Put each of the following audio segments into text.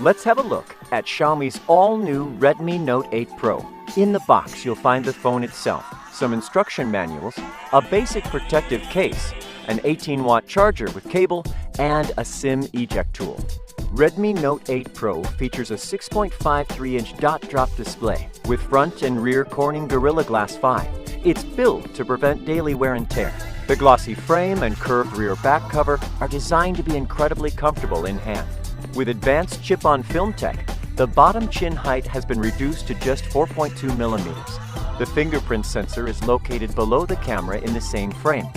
Let's have a look at Xiaomi's all-new Redmi Note 8 Pro. In the box, you'll find the phone itself, some instruction manuals, a basic protective case, an 18-watt charger with cable, and a SIM eject tool. Redmi Note 8 Pro features a 6.53-inch dot-drop display with front and rear Corning Gorilla Glass 5. It's built to prevent daily wear and tear. The glossy frame and curved rear back cover are designed to be incredibly comfortable in hand. With advanced chip-on film tech, the bottom chin height has been reduced to just 4.2 millimeters. The fingerprint sensor is located below the camera in the same frame,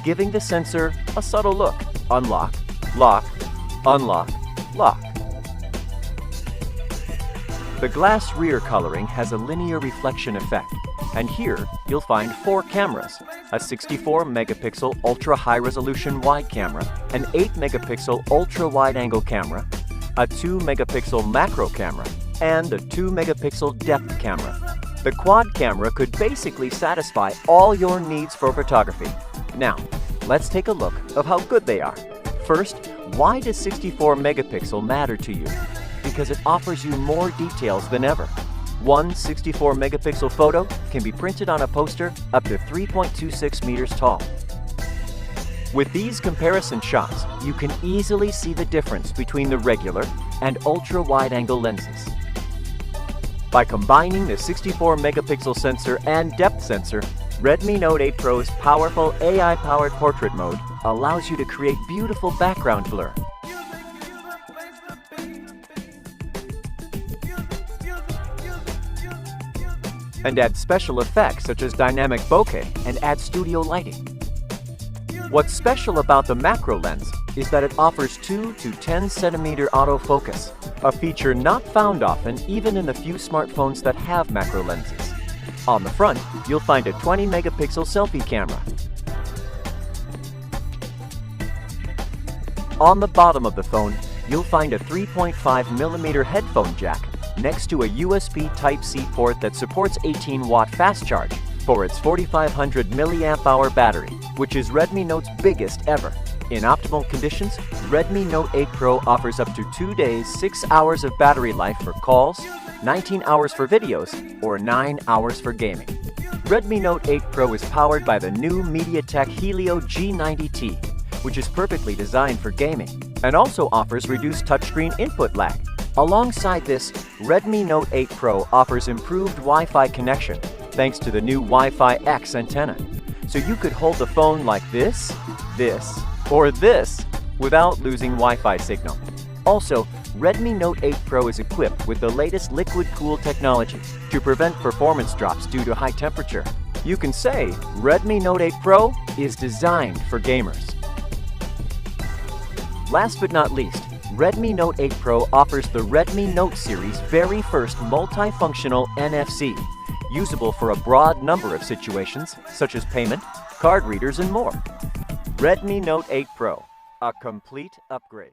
giving the sensor a subtle look. Unlock, lock, unlock, lock. The glass rear coloring has a linear reflection effect, and here you'll find 4 cameras: a 64-megapixel ultra-high-resolution wide camera, an 8-megapixel ultra-wide-angle camera, a 2-megapixel macro camera, and a 2-megapixel depth camera. The quad camera could basically satisfy all your needs for photography. Now, let's take a look of how good they are. First, why does 64 megapixel matter to you? Because it offers you more details than ever. One 64 megapixel photo can be printed on a poster up to 3.26 meters tall. With these comparison shots, you can easily see the difference between the regular and ultra-wide-angle lenses. By combining the 64 megapixel sensor and depth sensor, Redmi Note 8 Pro's powerful AI-powered portrait mode allows you to create beautiful background blur. And add special effects such as dynamic bokeh and add studio lighting. What's special about the macro lens is that it offers 2 to 10 centimeter autofocus, a feature not found often even in the few smartphones that have macro lenses. On the front, you'll find a 20 megapixel selfie camera. On the bottom of the phone, you'll find a 3.5 millimeter headphone jack next to a USB Type-C port that supports 18-watt fast charge for its 4500 milliamp-hour battery, which is Redmi Note's biggest ever. In optimal conditions, Redmi Note 8 Pro offers up to 2 days, 6 hours of battery life for calls, 19 hours for videos, or 9 hours for gaming. Redmi Note 8 Pro is powered by the new MediaTek Helio G90T, which is perfectly designed for gaming, and also offers reduced touchscreen input lag. Alongside this, Redmi Note 8 Pro offers improved Wi-Fi connection thanks to the new Wi-Fi X antenna. So you could hold the phone like this, or this without losing Wi-Fi signal. Also, Redmi Note 8 Pro is equipped with the latest liquid-cooled technology to prevent performance drops due to high temperature. You can say Redmi Note 8 Pro is designed for gamers. Last but not least, Redmi Note 8 Pro offers the Redmi Note series' very first multifunctional NFC, usable for a broad number of situations such as payment, card readers, and more. Redmi Note 8 Pro, a complete upgrade.